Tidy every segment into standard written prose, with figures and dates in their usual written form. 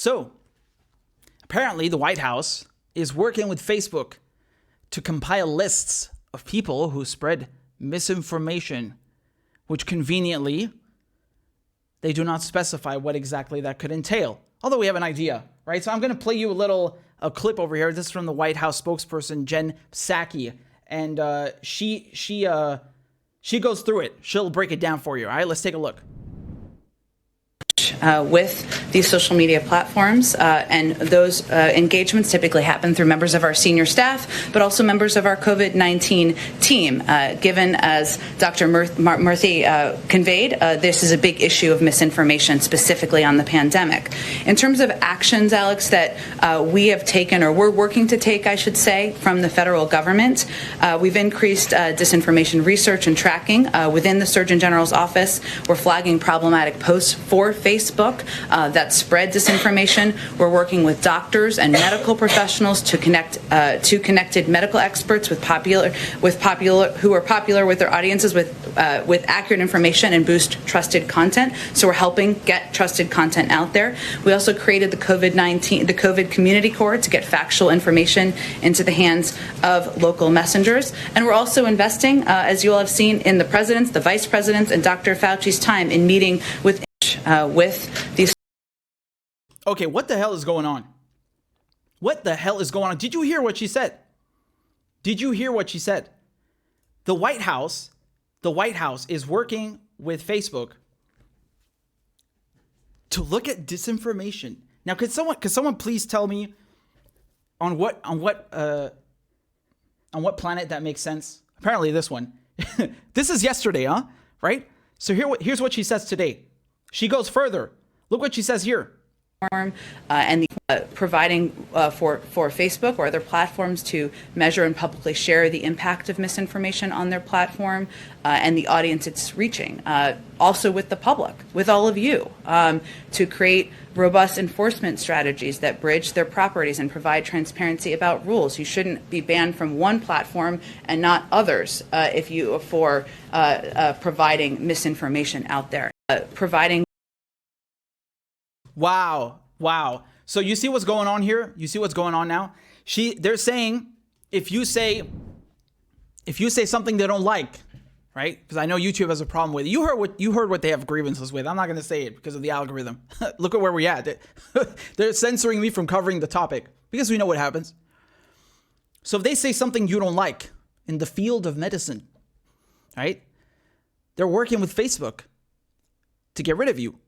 So, apparently the White House is working with Facebook to compile lists of people who spread misinformation, which conveniently, they do not specify what exactly that could entail. Although we have an idea, right? So I'm going to play you a clip over here. This is from the White House spokesperson, Jen Psaki. And she goes through it. She'll break it down for you. All right, let's take a look. With these social media platforms, and those engagements typically happen through members of our senior staff, but also members of our COVID-19 team. Given, as Dr. Murthy conveyed, this is a big issue of misinformation, specifically on the pandemic. In terms of actions, Alex, that we have taken, or we're working to take, I should say, from the federal government, we've increased disinformation research and tracking within the Surgeon General's office. We're flagging problematic posts for Facebook that spread disinformation. We're working with doctors and medical professionals to connect to connected medical experts who are popular with their audiences with accurate information and boost trusted content. So we're helping get trusted content out there. We also created the COVID Community Corps to get factual information into the hands of local messengers. And we're also investing, as you all have seen, in the president's, the vice president's, and Dr. Fauci's time in meeting with these. Okay, what the hell is going on? What the hell is going on? Did you hear what she said? Did you hear what she said? The White House is working with Facebook to look at disinformation. Now, could someone please tell me on what planet that makes sense? Apparently this one. This is yesterday, huh? Right? So here's what she says today. She goes further. Look what she says here. And providing for Facebook or other platforms to measure and publicly share the impact of misinformation on their platform and the audience it's reaching. Also with the public, with all of you, to create robust enforcement strategies that bridge their properties and provide transparency about rules. You shouldn't be banned from one platform and not others for providing misinformation out there. Wow. So you see what's going on here? You see what's going on now? They're saying if you say something they don't like, right? Because I know YouTube has a problem with it. You heard what they have grievances with. I'm not going to say it because of the algorithm. Look at where we're at. They're censoring me from covering the topic because we know what happens. So if they say something you don't like in the field of medicine, right? They're working with Facebook to get rid of you.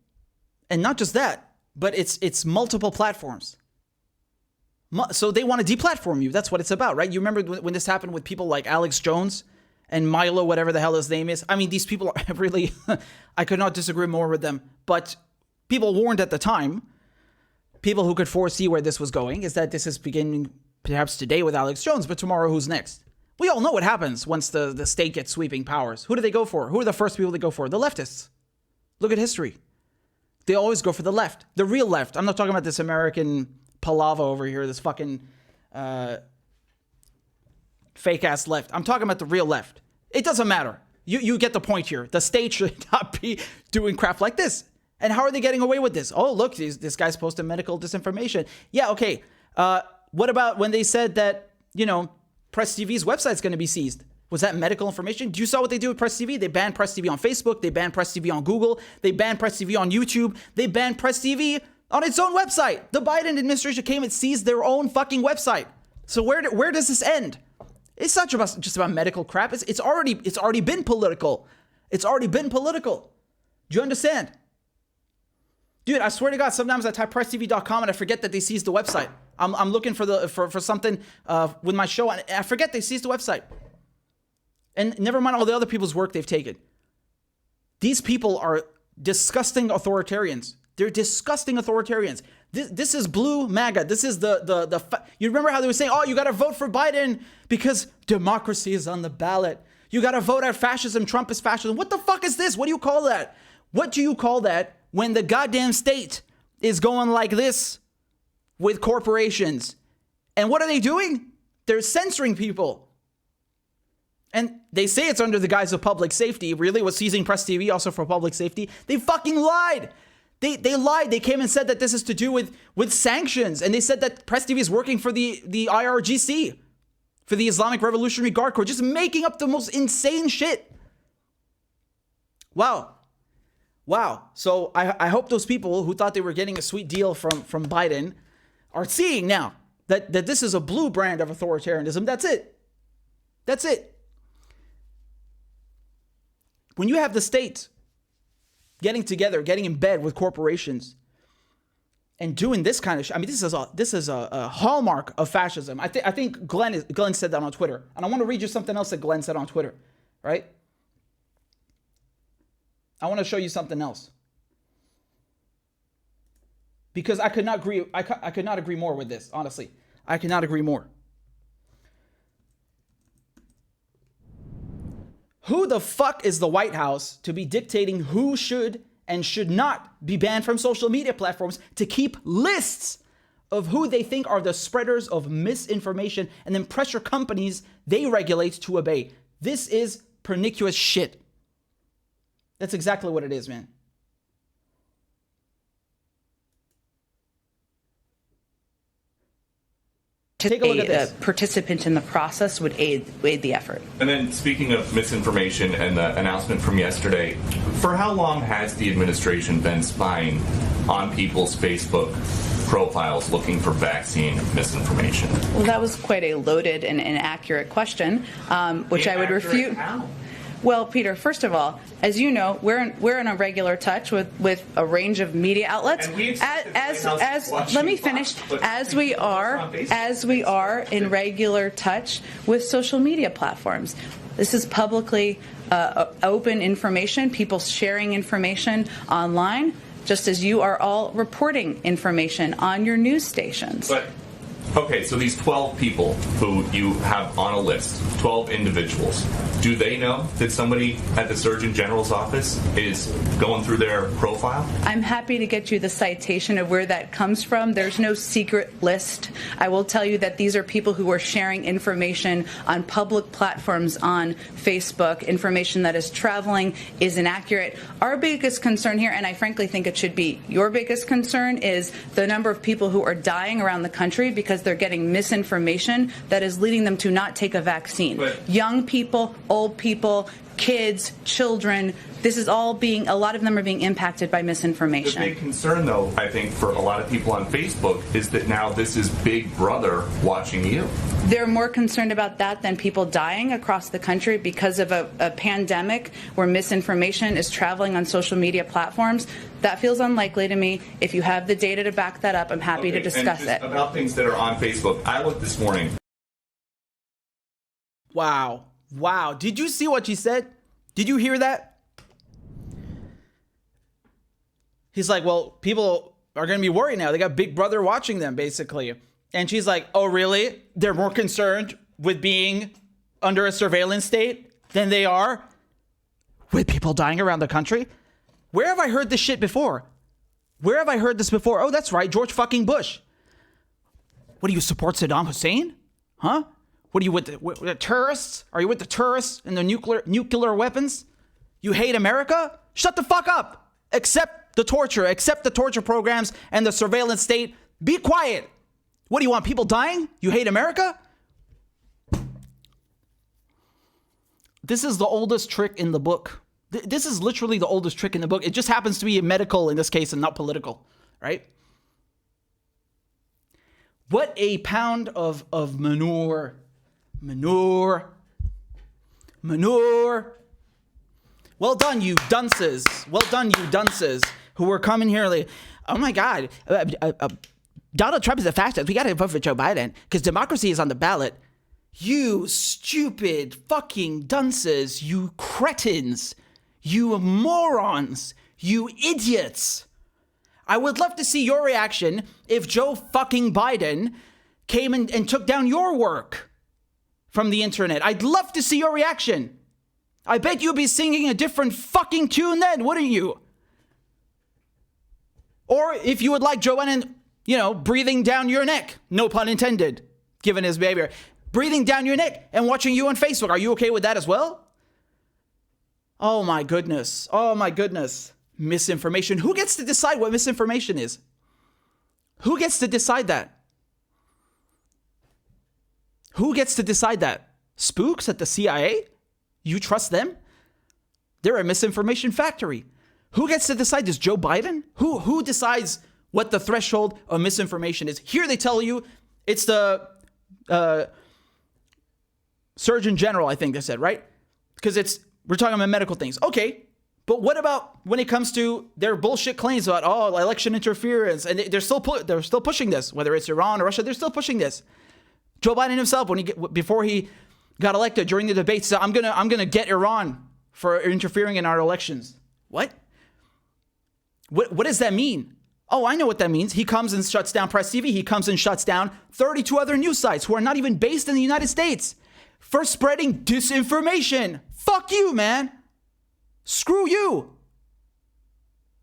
And not just that, but it's multiple platforms. So they want to deplatform you. That's what it's about, right? You remember when this happened with people like Alex Jones and Milo, whatever the hell his name is? I mean, these people are really, I could not disagree more with them. But people warned at the time, people who could foresee where this was going, is that this is beginning perhaps today with Alex Jones, but tomorrow who's next? We all know what happens once the state gets sweeping powers. Who do they go for? Who are the first people they go for? The leftists. Look at history. They always go for the left, the real left. I'm not talking about this American palava over here, this fucking fake-ass left. I'm talking about the real left. It doesn't matter. You get the point here. The state should not be doing crap like this. And how are they getting away with this? Oh, look, this guy's posting medical disinformation. Yeah, okay. What about when they said that, Press TV's website's going to be seized? Was that medical information? You saw what they do with Press TV? They banned Press TV on Facebook. They banned Press TV on Google. They banned Press TV on YouTube. They banned Press TV on its own website. The Biden administration came and seized their own fucking website. So where does this end? It's not just about medical crap. It's already been political. It's already been political. Do you understand? Dude, I swear to God, sometimes I type presstv.com and I forget that they seized the website. I'm looking for something with my show and I forget they seized the website. And never mind all the other people's work they've taken. These people are disgusting authoritarians. They're disgusting authoritarians. This is blue MAGA. This is you remember how they were saying, oh, you got to vote for Biden because democracy is on the ballot. You got to vote out fascism. Trump is fascism. What the fuck is this? What do you call that? What do you call that when the goddamn state is going like this with corporations? And what are they doing? They're censoring people. And they say it's under the guise of public safety. Really? Was seizing Press TV also for public safety? They fucking lied. They lied. They came and said that this is to do with sanctions. And they said that Press TV is working for the IRGC, for the Islamic Revolutionary Guard Corps, just making up the most insane shit. Wow. So I hope those people who thought they were getting a sweet deal from Biden are seeing now that this is a blue brand of authoritarianism. That's it. When you have the state getting together, getting in bed with corporations and doing this kind of shit, I mean, this is a hallmark of fascism. I think Glenn said that on Twitter. And I want to read you something else that Glenn said on Twitter, right? I want to show you something else. Because I could not agree more with this, honestly. I could not agree more. Who the fuck is the White House to be dictating who should and should not be banned from social media platforms, to keep lists of who they think are the spreaders of misinformation and then pressure companies they regulate to obey? This is pernicious shit. That's exactly what it is, man. Take a look at this. A participant in the process would aid the effort. And then, speaking of misinformation and the announcement from yesterday, for how long has the administration been spying on people's Facebook profiles looking for vaccine misinformation? Well, that was quite a loaded and inaccurate question, which I would refute. How? Well, Peter, first of all, as you know, we're in a regular touch with a range of media outlets. Let me finish. As we are in regular touch with social media platforms. This is publicly open information, people sharing information online, just as you are all reporting information on your news stations. But okay, so these 12 people who you have on a list, 12 individuals, do they know that somebody at the Surgeon General's office is going through their profile? I'm happy to get you the citation of where that comes from. There's no secret list. I will tell you that these are people who are sharing information on public platforms on Facebook, information that is traveling, is inaccurate. Our biggest concern here, and I frankly think it should be your biggest concern, is the number of people who are dying around the country because they're getting misinformation that is leading them to not take a vaccine. But young people, old people, kids, children, a lot of them are being impacted by misinformation. The big concern, though, I think, for a lot of people on Facebook is that now this is Big Brother watching you. They're more concerned about that than people dying across the country because of a pandemic where misinformation is traveling on social media platforms. That feels unlikely to me. If you have the data to back that up, I'm happy to discuss it. About things that are on Facebook, I looked this morning. Wow. Did you see what she said? Did you hear that? He's like, well, people are going to be worried now. They got Big Brother watching them, basically. And she's like, oh, really? They're more concerned with being under a surveillance state than they are with people dying around the country? Where have I heard this shit before? Where have I heard this before? Oh, that's right, George fucking Bush. What, do you support Saddam Hussein? Huh? What are you with the terrorists? Are you with the terrorists and the nuclear weapons? You hate America? Shut the fuck up. Accept the torture programs and the surveillance state. Be quiet. What do you want, people dying? You hate America? This is the oldest trick in the book. This is literally the oldest trick in the book. It just happens to be medical in this case and not political, right? What a pound of manure. Well done, you dunces. Who were coming here like, oh my God, Donald Trump is a fascist. We got to vote for Joe Biden because democracy is on the ballot. You stupid fucking dunces, you cretins, you morons, you idiots. I would love to see your reaction if Joe fucking Biden came and took down your work from the internet. I'd love to see your reaction. I bet you'd be singing a different fucking tune then, wouldn't you? Or if you would like Joe Biden, breathing down your neck, no pun intended, given his behavior, breathing down your neck and watching you on Facebook. Are you okay with that as well? Oh my goodness. misinformation. Who gets to decide what misinformation is? Who gets to decide that? Who gets to decide that? Spooks at the CIA? You trust them? They're a misinformation factory. Who gets to decide this? Joe Biden? Who decides what the threshold of misinformation is? Here they tell you it's the Surgeon General, I think they said, right? Because we're talking about medical things. Okay, but what about when it comes to their bullshit claims about election interference? And they're still pushing this, whether it's Iran or Russia, they're still pushing this. Joe Biden himself, before he got elected during the debates, said, I'm gonna get Iran for interfering in our elections. What does that mean? Oh, I know what that means. He comes and shuts down Press TV. He comes and shuts down 32 other news sites who are not even based in the United States for spreading disinformation. Fuck you, man. Screw you.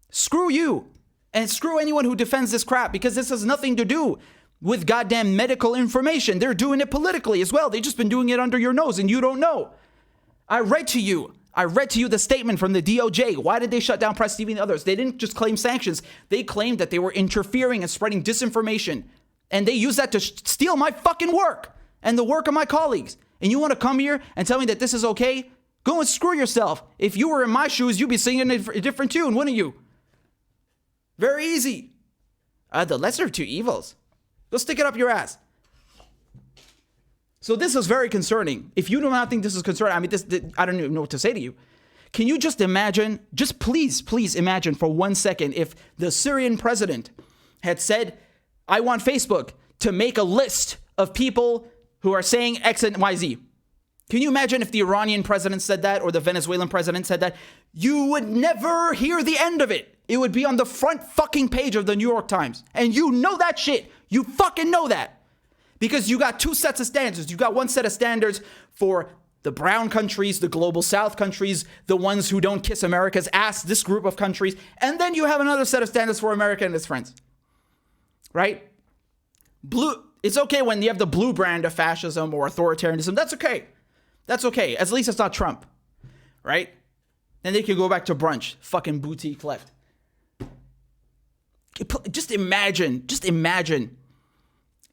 Screw you. And screw anyone who defends this crap, because this has nothing to do with goddamn medical information. They're doing it politically as well. They've just been doing it under your nose and you don't know. I read to you the statement from the DOJ. Why did they shut down Press TV and others? They didn't just claim sanctions. They claimed that they were interfering and spreading disinformation. And they used that to steal my fucking work and the work of my colleagues. And you want to come here and tell me that this is okay? Go and screw yourself. If you were in my shoes, you'd be singing a different tune, wouldn't you? Very easy. The lesser of two evils. Go stick it up your ass. So this is very concerning. If you do not think this is concerning, I mean, I don't even know what to say to you. Can you just imagine, just please imagine for 1 second, if the Syrian president had said, I want Facebook to make a list of people who are saying X and Y, Z. Can you imagine if the Iranian president said that, or the Venezuelan president said that? You would never hear the end of it. It would be on the front fucking page of the New York Times. And you know that shit. You fucking know that. Because you got two sets of standards. You got one set of standards for the brown countries, the global south countries, the ones who don't kiss America's ass, this group of countries. And then you have another set of standards for America and its friends. Right? It's okay when you have the blue brand of fascism or authoritarianism. That's okay. That's okay. At least it's not Trump. Right? Then they can go back to brunch. Fucking boutique left. Just imagine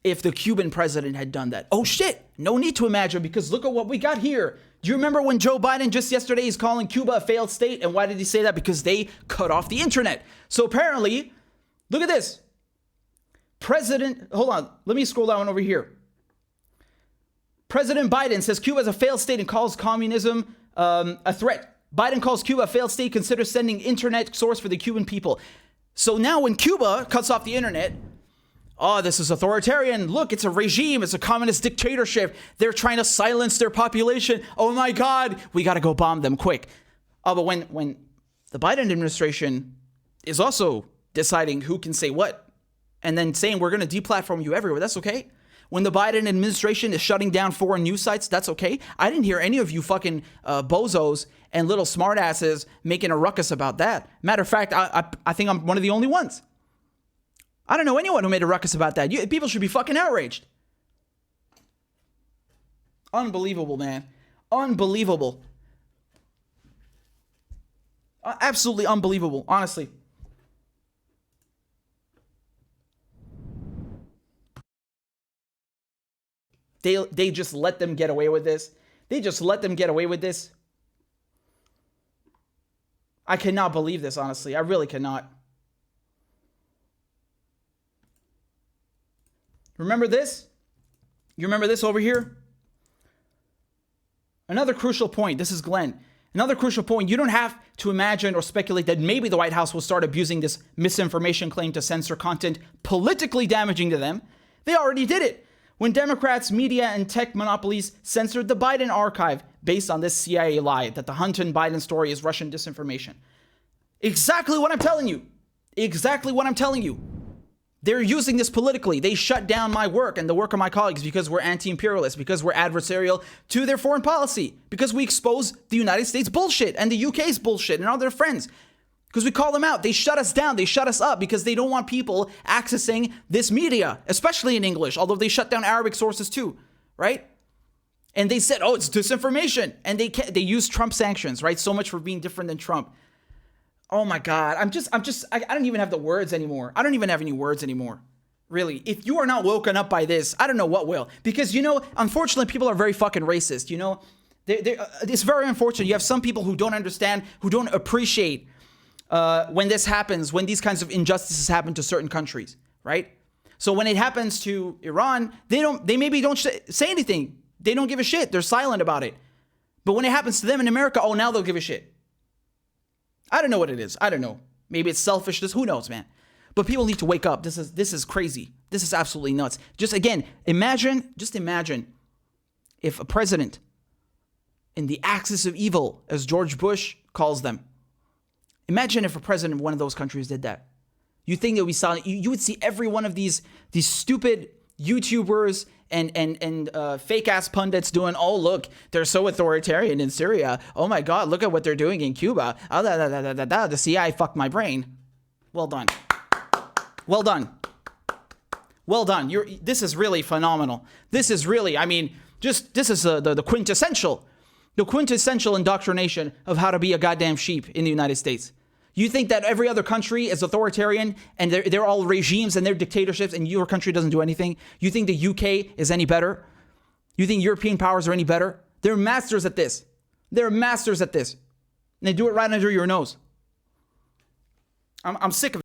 if the Cuban president had done that. Oh shit, no need to imagine, because look at what we got here. Do you remember when Joe Biden just yesterday is calling Cuba a failed state? And why did he say that? Because they cut off the internet. So apparently, look at this. Hold on, let me scroll down over here. President Biden says Cuba is a failed state and calls communism a threat. Biden calls Cuba a failed state, considers sending internet source for the Cuban people. So now when Cuba cuts off the internet, oh, this is authoritarian. Look, it's a regime. It's a communist dictatorship. They're trying to silence their population. Oh my God, we got to go bomb them quick. Oh, but when the Biden administration is also deciding who can say what, and then saying we're going to deplatform you everywhere, that's okay. When the Biden administration is shutting down foreign news sites, that's okay. I didn't hear any of you fucking bozos and little smartasses making a ruckus about that. Matter of fact, I think I'm one of the only ones. I don't know anyone who made a ruckus about that. People should be fucking outraged. Unbelievable, man. Unbelievable. Absolutely unbelievable, honestly. They just let them get away with this. They just let them get away with this. I cannot believe this, honestly. I really cannot. Remember this? You remember this over here? Another crucial point. This is Glenn. Another crucial point. You don't have to imagine or speculate that maybe the White House will start abusing this misinformation claim to censor content politically damaging to them. They already did it when Democrats, media, and tech monopolies censored the Biden archive based on this CIA lie that the Hunter Biden story is Russian disinformation. Exactly what I'm telling you. Exactly what I'm telling you. They're using this politically. They shut down my work and the work of my colleagues because we're anti-imperialist, because we're adversarial to their foreign policy, because we expose the United States bullshit and the UK's bullshit and all their friends. Because we call them out. They shut us down. They shut us up because they don't want people accessing this media, especially in English, although they shut down Arabic sources too, right? And they said, oh, it's disinformation. And they used Trump sanctions, right? So much for being different than Trump. Oh my God. I don't even have the words anymore. I don't even have any words anymore. Really. If you are not woken up by this, I don't know what will. Because, unfortunately, people are very fucking racist, It's very unfortunate. You have some people who don't understand, who don't appreciate when this happens, when these kinds of injustices happen to certain countries, right? So when it happens to Iran, they maybe don't say anything. They don't give a shit. They're silent about it. But when it happens to them in America, now they'll give a shit. I don't know what it is. I don't know. Maybe it's selfishness. Who knows, man? But people need to wake up. This is crazy. This is absolutely nuts. Just imagine if a president in the axis of evil, as George Bush calls them, imagine if a president of one of those countries did that. You think that we saw, you would see every one of these stupid YouTubers and fake ass pundits doing, oh, look, they're so authoritarian in Syria. Oh my God, look at what they're doing in Cuba. The CIA fucked my brain. Well done. Well done. Well done. This is really phenomenal. This is really, this is the quintessential indoctrination of how to be a goddamn sheep in the United States. You think that every other country is authoritarian and they're all regimes and they're dictatorships and your country doesn't do anything? You think the UK is any better? You think European powers are any better? They're masters at this. They're masters at this. And they do it right under your nose. I'm sick of it.